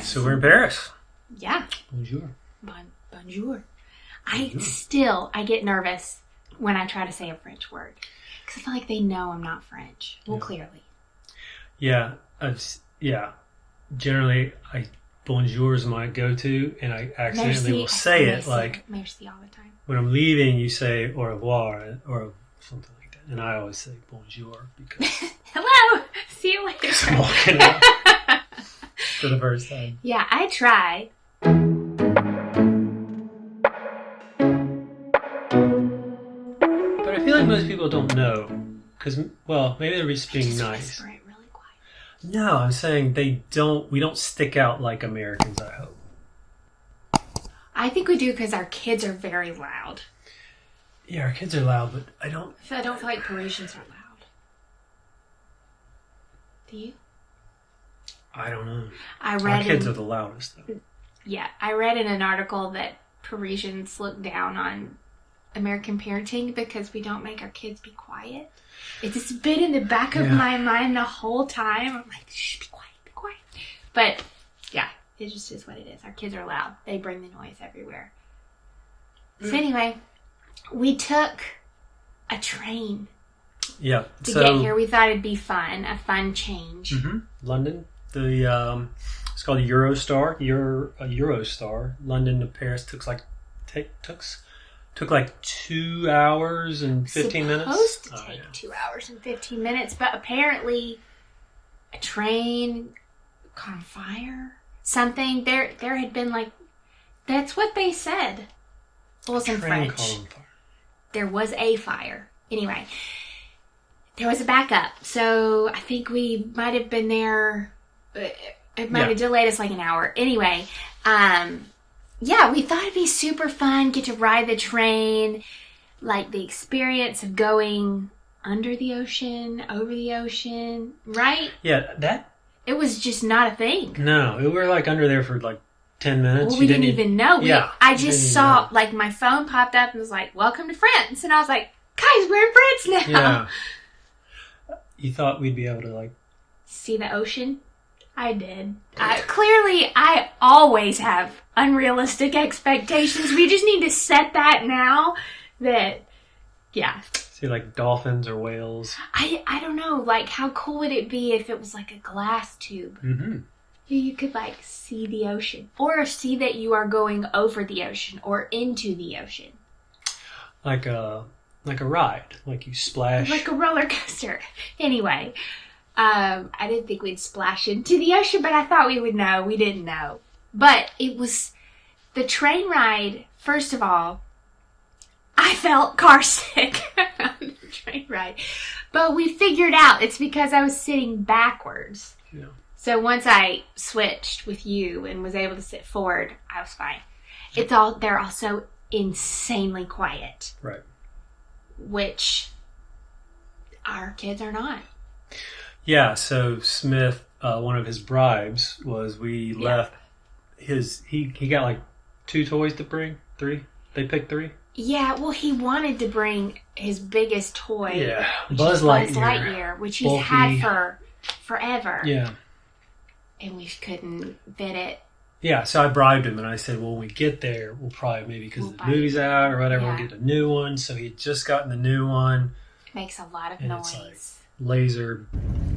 So we're in Paris. Yeah. Bonjour. Bonjour. I get nervous when I try to say a French word. Because I feel like they know I'm not French. Well, clearly. Yeah. Generally, bonjour is my go-to, and I accidentally will say it like... Merci all the time. When I'm leaving, you say au revoir or something like that. And I always say bonjour because... Hello! See you later. I'm walking out for the first time. Yeah, I try. But I feel like most people don't know. Because, well, maybe they're just being nice. Whisper it really quiet. No, I'm saying we don't stick out like Americans, I hope. I think we do because our kids are very loud. Yeah, our kids are loud, but I don't feel like Parisians are loud. Do you? I don't know. Our kids are the loudest, though. Yeah, I read in an article that Parisians look down on American parenting because we don't make our kids be quiet. It's just been in the back of my mind the whole time. I'm like, shh, be quiet. But, yeah, it just is what it is. Our kids are loud. They bring the noise everywhere. So anyway, we took a train to get here. We thought it'd be fun, a fun change. Mm-hmm. London. It's called Eurostar. Eurostar. London to Paris took like 2 hours and 15 minutes. Supposed to take 2 hours and 15 minutes, but apparently a train caught on fire. Something there had been like, that's what they said. It wasn't French. Caught on fire. There was a fire. Anyway, there was a backup. So I think we might have been there. It might have delayed us like an hour. Anyway, we thought it'd be super fun. Get to ride the train. Like the experience of going under the ocean, over the ocean, right? Yeah, it was just not a thing. No, we were like under there for like 10 minutes. Well, we didn't even know. I just saw, know. like, my phone popped up and was like, welcome to France. And I was like, guys, we're in France now. Yeah. You thought we'd be able to, like... see the ocean? I did. Clearly, I always have unrealistic expectations. We just need to set that now that, see, like, dolphins or whales. I don't know. Like, how cool would it be if it was like a glass tube? Mm-hmm. You could, like, see the ocean. Or see that you are going over the ocean or into the ocean. Like a ride. Like you splash. Like a roller coaster. Anyway, I didn't think we'd splash into the ocean, but I thought we would know. We didn't know. But it was the train ride. First of all, I felt car sick on the train ride. But we figured out it's because I was sitting backwards. Yeah. So once I switched with you and was able to sit forward, I was fine. They're also insanely quiet. Right. Which our kids are not. Yeah, so Smith, one of his bribes was we left he got like 2 toys to bring, 3. They picked 3. Yeah, well, he wanted to bring his biggest toy. Yeah, Buzz Lightyear, which he's had for forever. Yeah. And we couldn't fit it. Yeah, so I bribed him and I said, well, when we get there, we'll probably, maybe because the movie's out or whatever, we'll get a new one. So he had just gotten the new one. Makes a lot of noise. It's like laser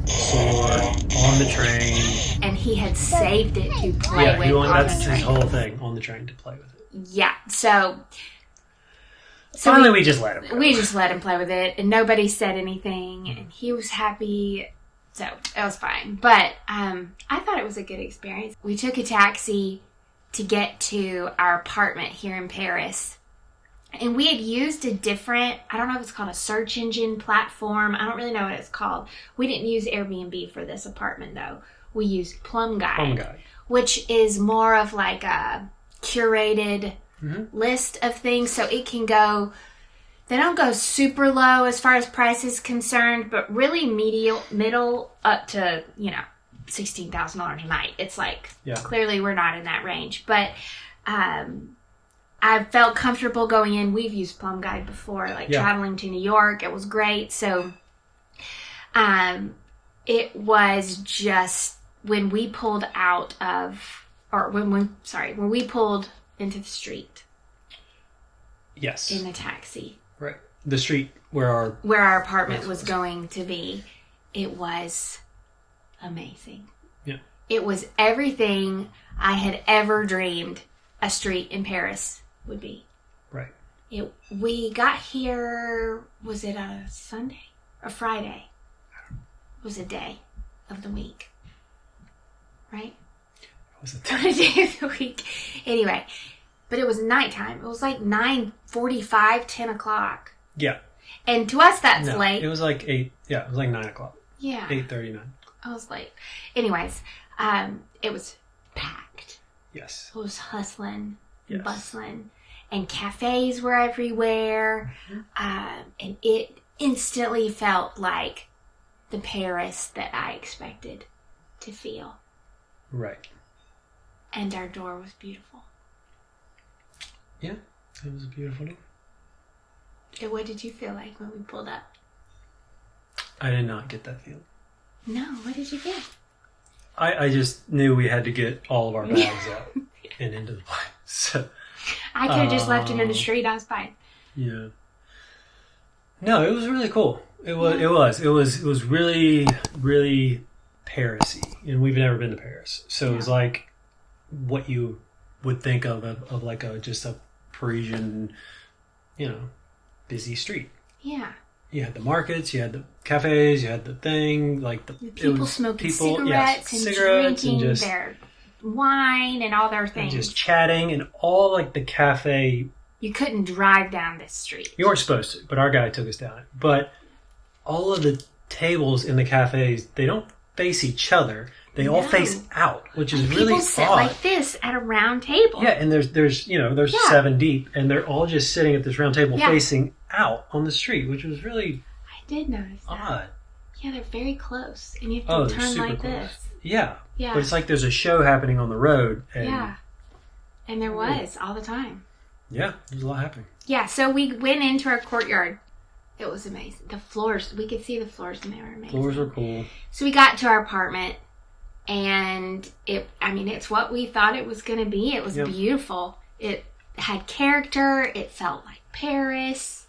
sword on the train. And he had saved it to play with on that's the train. his whole thing, on the train to play with it. Yeah, so finally we just let him go. We just let him play with it, and nobody said anything, and he was happy. So it was fine. But I thought it was a good experience. We took a taxi to get to our apartment here in Paris. And we had used a different, I don't know if it's called a search engine platform. I don't really know what it's called. We didn't use Airbnb for this apartment, though. We used Plum Guide. Which is more of like a curated list of things. So it can go... They don't go super low as far as price is concerned, but really middle up to, $16,000 a night. It's like, clearly we're not in that range. But I felt comfortable going in. We've used Plum Guide before, traveling to New York. It was great. So it was just when we pulled out of or when we pulled into the street. Yes. In the taxi. Right. The street where our apartment was going to be. It was amazing. Yeah. It was everything I had ever dreamed a street in Paris would be. Right. We got here, was it a Sunday or Friday? It was a day of the week. Right? It was a day of the week. Anyway, but it was nighttime. It was like 9:45, 10 o'clock. Yeah. And to us, that's late. It was like 8. Yeah, it was like 9 o'clock. Yeah. 8:39. I was late. Anyways, it was packed. Yes. It was hustling, yes. bustling, and cafes were everywhere. Mm-hmm. And it instantly felt like the Paris that I expected to feel. Right. And our door was beautiful. Yeah, it was a beautiful day. And what did you feel like when we pulled up? I did not get that feeling. No, what did you get? I just knew we had to get all of our bags out and into the place. So I could have just left it in the street. I was fine. Yeah. No, it was really cool. It was really, really Paris-y. And we've never been to Paris. So it was like what you would think of like just a Parisian, busy street. Yeah. You had the markets, you had the cafes, you had the thing, like the people smoking cigarettes and drinking their wine and all their things. And just chatting and all like the cafe. You couldn't drive down this street. You weren't supposed to, but our guy took us down it. But all of the tables in the cafes, they don't face each other. They all face out, which is really odd. People sit like this at a round table. Yeah, and there's 7 deep, and they're all just sitting at this round table facing out on the street, which was really I did notice that. Odd. Yeah, they're very close, and you have to turn like close. this. Yeah. Yeah. But it's like there's a show happening on the road. And and there was all the time. Yeah, there's a lot happening. Yeah, so we went into our courtyard. It was amazing. The floors, we could see the floors, and they were amazing. Floors are cool. So we got to our apartment. And it's what we thought it was going to be. It was beautiful. It had character. It felt like Paris.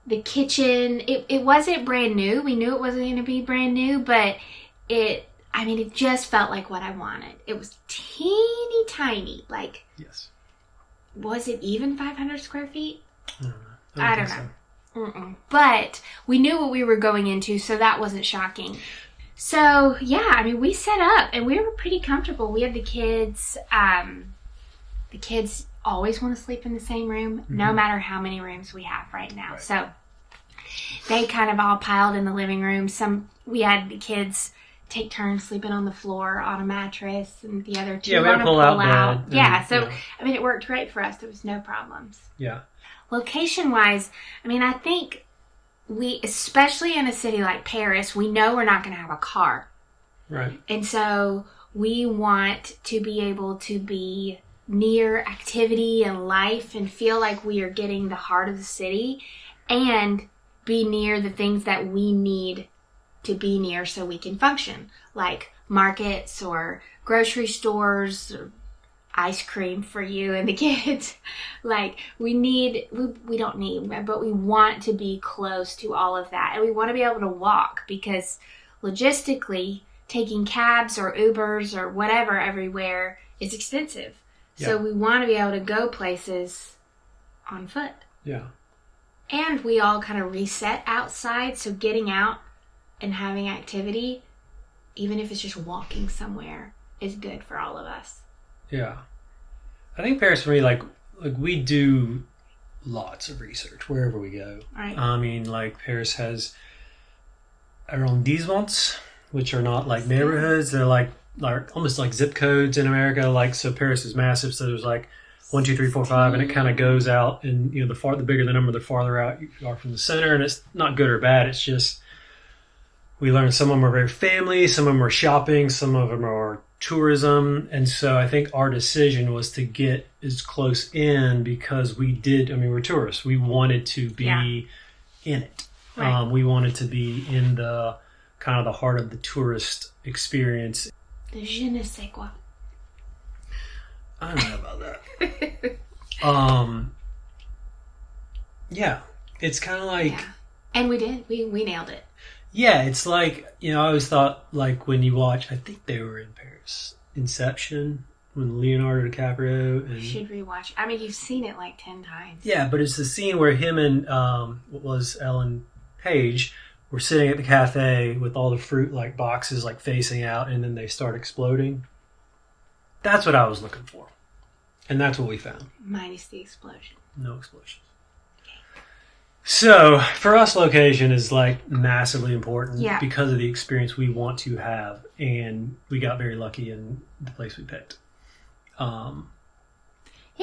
The kitchen, it wasn't brand new. We knew it wasn't going to be brand new, but it just felt like what I wanted. It was teeny tiny. Like, yes. Was it even 500 square feet? I don't know. So. But we knew what we were going into, so that wasn't shocking. So, we set up and we were pretty comfortable. We had the kids. The kids always want to sleep in the same room, no matter how many rooms we have right now. Right. So, they kind of all piled in the living room. We had the kids take turns sleeping on the floor on a mattress, and the other two on a pull-out. It worked great for us. There was no problems. Yeah. Location-wise, I think we, especially in a city like Paris, we know we're not going to have a car. Right. And so we want to be able to be near activity and life and feel like we are getting the heart of the city and be near the things that we need to be near so we can function, like markets or grocery stores or ice cream for you and the kids. Like we don't need, but we want to be close to all of that. And we want to be able to walk because logistically taking cabs or Ubers or whatever everywhere is expensive. Yeah. So we want to be able to go places on foot. Yeah. And we all kind of reset outside. So getting out and having activity, even if it's just walking somewhere, is good for all of us. Yeah. I think Paris for me, like we do lots of research wherever we go. Right. Paris has arrondissements, which are not like neighborhoods. They're like almost like zip codes in America. So Paris is massive. So there's 1, 2, 3, 4, 5, and it kind of goes out. And the bigger the number, the farther out you are from the center. And it's not good or bad. It's just we learned some of them are very family, some of them are shopping, some of them are tourism. And so I think our decision was to get as close in because we're tourists. We wanted to be in it. Right. We wanted to be in the kind of the heart of the tourist experience. The je ne sais quoi. I don't know about that. Yeah, it's kind of like, and we did. We nailed it. Yeah, it's like, I always thought, like, when you watch, I think they were in Paris, Inception, when Leonardo DiCaprio and... You should rewatch. I mean, you've seen it like 10 times. Yeah, but it's the scene where him and, what was Ellen Page, were sitting at the cafe with all the fruit, like, boxes, like, facing out, and then they start exploding. That's what I was looking for. And that's what we found. Minus the explosion. No explosions. So, for us, location is, like, massively important because of the experience we want to have. And we got very lucky in the place we picked. Yeah,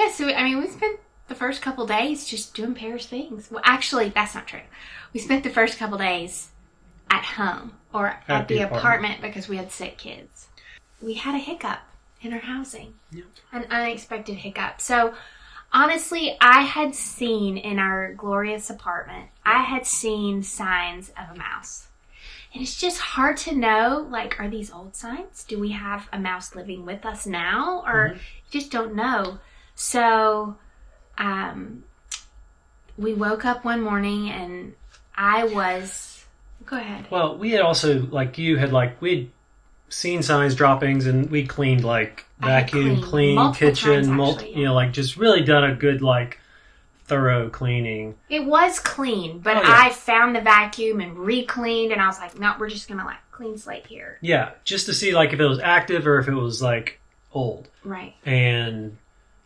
so, I mean, we spent the first couple days just doing Paris things. Well, actually, that's not true. We spent the first couple days at home or at the apartment because we had sick kids. We had a hiccup in our housing. Yep. An unexpected hiccup. So, honestly, I had seen in our glorious apartment, I had seen signs of a mouse. And it's just hard to know, like, are these old signs? Do we have a mouse living with us now? Or you just don't know. So, we woke up one morning and I was... Go ahead. Well, we had also, like you had, like, we'd seen signs, droppings, and we cleaned, like, vacuum, clean, kitchen, like, just really done a good, like, thorough cleaning. It was clean, but I found the vacuum and re-cleaned, and I was like, no, we're just going to, like, clean slate here. Yeah, just to see, like, if it was active or if it was, like, old. Right. And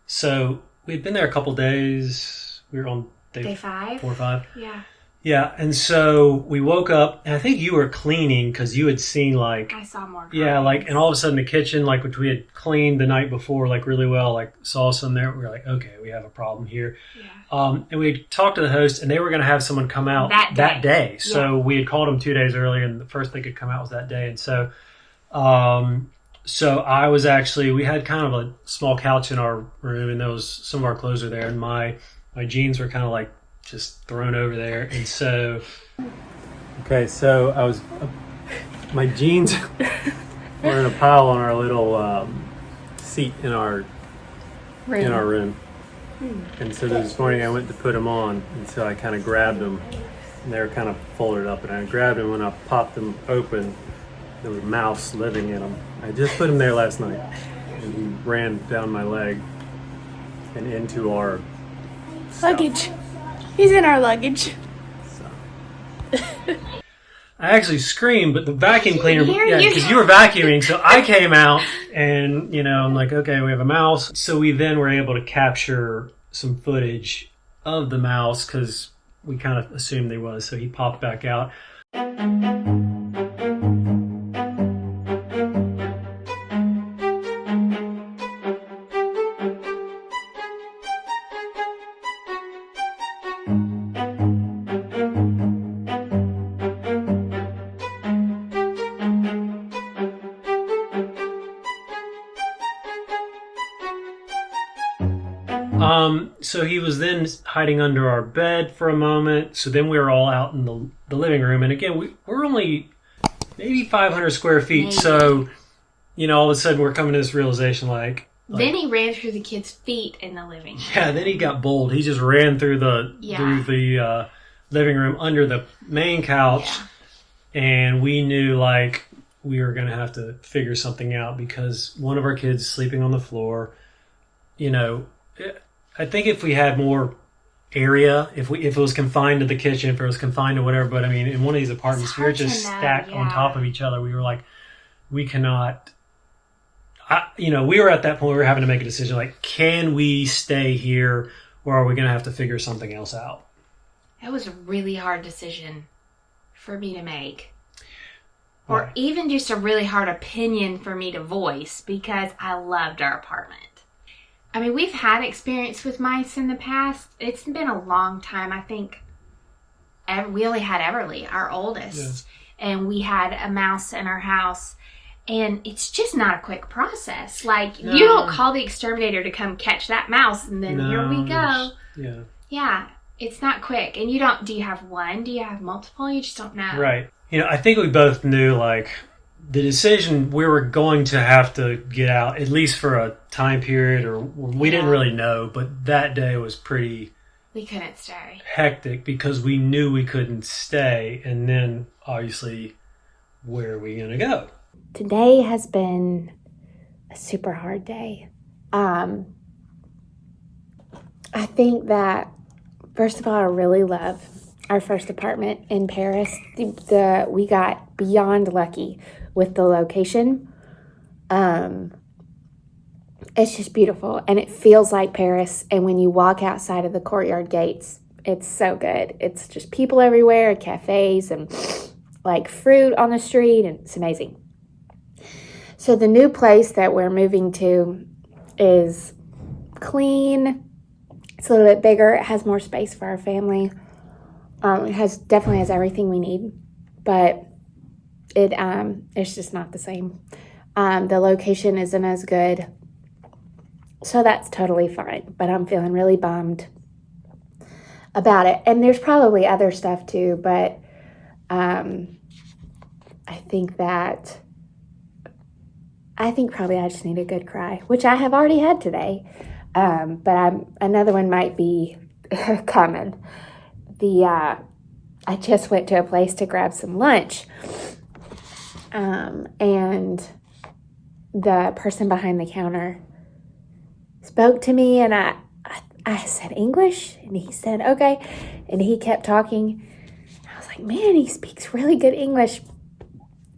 so we'd been there a couple days. We were on day 5. 4 or 5. Yeah. Yeah, and so we woke up, and I think you were cleaning because you had seen, like... I saw more. Yeah, like, and all of a sudden the kitchen, like, which we had cleaned the night before, like, really well, like, saw some there. We were like, okay, we have a problem here. Yeah. And we had talked to the host, and they were going to have someone come out that day. So we had called them 2 days earlier, and the first they could come out was that day. And so, so I was actually... We had kind of a small couch in our room, and there was some of our clothes were there, and my jeans were kind of, like, just thrown over there. And so so I was my jeans were in a pile on our little seat in our room. And so this morning I went to put them on, and so I kind of grabbed them, and they were kind of folded up, and I grabbed them. When I popped them open, there was a mouse living in them. I just put him there last night, and he ran down my leg and into our luggage. He's in our luggage. So. I actually screamed, but the vacuum cleaner, because you were vacuuming, so I came out and, I'm like, okay, we have a mouse. So we then were able to capture some footage of the mouse because we kind of assumed there was. So he popped back out. So he was then hiding under our bed for a moment. So then we were all out in the living room. And again, we're only maybe 500 square feet. Maybe. So, all of a sudden we're coming to this realization like... Then he ran through the kid's feet in the living room. Yeah, then he got bold. He just ran through the living room under the main couch. Yeah. And we knew like we were going to have to figure something out because one of our kids sleeping on the floor, I think if we had more area, if it was confined to the kitchen, if it was confined to whatever, but I mean, in one of these apartments, we were just stacked on top of each other. We were like, we cannot, we were at that point, we were having to make a decision, like, can we stay here or are we going to have to figure something else out? That was a really hard decision for me to make. Or even just a really hard opinion for me to voice because I loved our apartment. I mean, we've had experience with mice in the past. It's been a long time. I think we only had Everly, our oldest, and we had a mouse in our house. And it's just not a quick process. Like, you don't call the exterminator to come catch that mouse, and then here we go. Yeah, it's not quick. And do you have one? Do you have multiple? You just don't know. Right. I think we both knew, like, the decision, we were going to have to get out at least for a time period, or we didn't really know, but that day was pretty... We couldn't stay. Hectic because we knew we couldn't stay, and then obviously, where are we going to go? Today has been a super hard day. I think that, first of all, I really love our first apartment in Paris. We got beyond lucky with the location. It's just beautiful, and it feels like Paris. And when you walk outside of the courtyard gates, it's so good. It's just people everywhere, cafes, and like fruit on the street, and it's amazing. So the new place that we're moving to is clean. It's a little bit bigger. It has more space for our family. It definitely has everything we need, but it's just not the same. The location isn't as good. So that's totally fine, but I'm feeling really bummed about it. And there's probably other stuff too, but I think probably I just need a good cry, which I have already had today. But another one might be coming. I just went to a place to grab some lunch, and the person behind the counter spoke to me, and I said English, and he said okay, and he kept talking. I was like, man, he speaks really good English.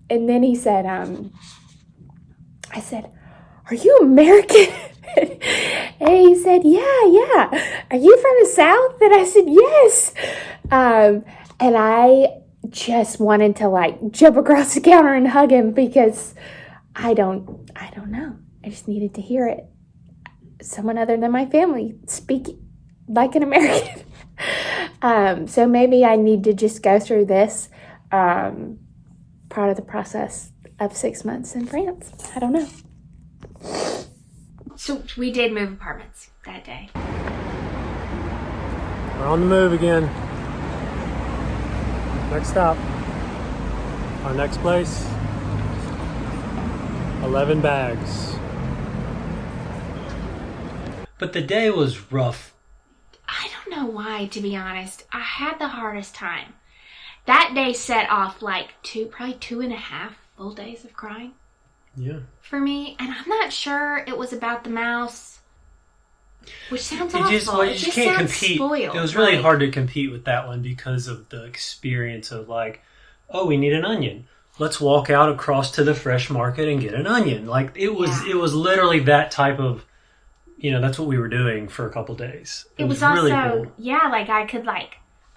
And then he said, I said, are you American? And he said, yeah. Are you from the South? And I said, yes. And I just wanted to like jump across the counter and hug him, because I don't know. I just needed to hear it. Someone other than my family speak like an American. So maybe I need to just go through this part of the process of 6 months in France. I don't know. So we did move apartments that day. We're on the move again. Next stop. Our next place. 11 bags. But the day was rough. I don't know why, to be honest. I had the hardest time. That day set off like probably 2.5 full days of crying. Yeah. For me. And I'm not sure it was about the mouse. Which sounds awful. You just can't compete. Spoiled. It was really hard to compete with that one because of the experience of like, oh, we need an onion. Let's walk out across to the fresh market and get an onion. Like it was literally that type of, that's what we were doing for a couple days. It was really also, cool. like I could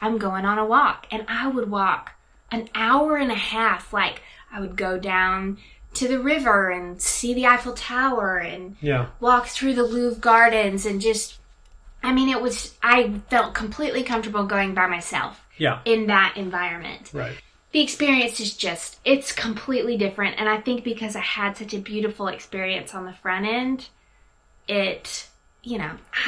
I'm going on a walk, and I would walk an hour and a half. Like I would go down to the river and see the Eiffel Tower and walk through the Louvre Gardens and just, I felt completely comfortable going by myself in that environment. Right. The experience is it's completely different. And I think because I had such a beautiful experience on the front end, I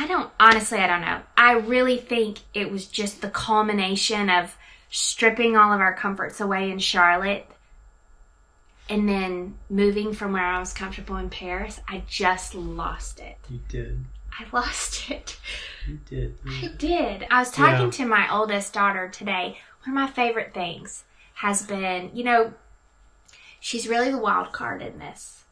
don't know. I really think it was just the culmination of stripping all of our comforts away in Charlotte and then moving from where I was comfortable in Paris. I just lost it. You did. I lost it. You did. I did. I was talking to my oldest daughter today. One of my favorite things has been, she's really the wild card in this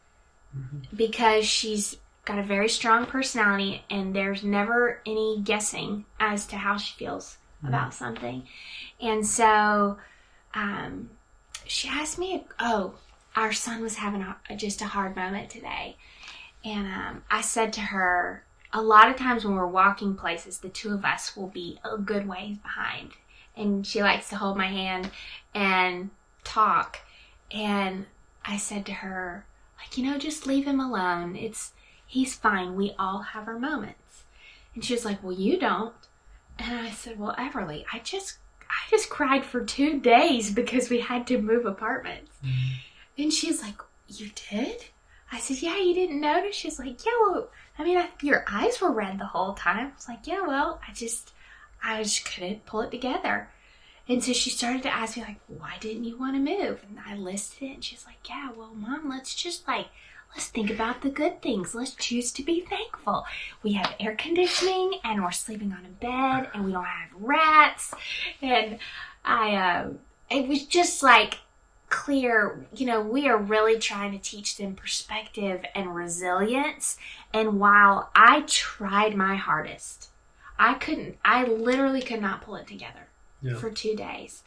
because she's got a very strong personality, and there's never any guessing as to how she feels about something. And so she asked me, our son was having just a hard moment today. And I said to her, a lot of times when we're walking places, the two of us will be a good ways behind. And she likes to hold my hand and talk. And I said to her, just leave him alone. He's fine. We all have our moments. And she was like, well, you don't. And I said, well, Everly, I just cried for 2 days because we had to move apartments. Mm-hmm. And she's like, you did? I said, yeah, you didn't notice? She's like, yeah, well, your eyes were red the whole time. I was like, yeah, well, I just couldn't pull it together. And so she started to ask me, like, why didn't you want to move? And I listed it, and she's like, yeah, well, Mom, let's think about the good things. Let's choose to be thankful. We have air conditioning, and we're sleeping on a bed, and we don't have rats. And it was just like clear, we are really trying to teach them perspective and resilience. And while I tried my hardest, I literally could not pull it together for 2 days.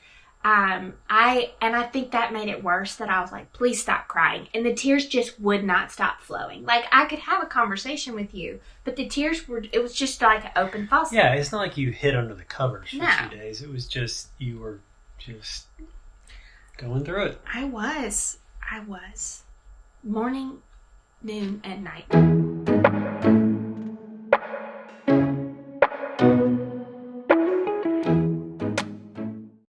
I think that made it worse, that I was like, please stop crying. And the tears just would not stop flowing. Like, I could have a conversation with you, but the tears it was just like an open faucet. Yeah, it's not like you hid under the covers for No. 2 days. It was just, you were just going through it. I was. Morning, noon, and night.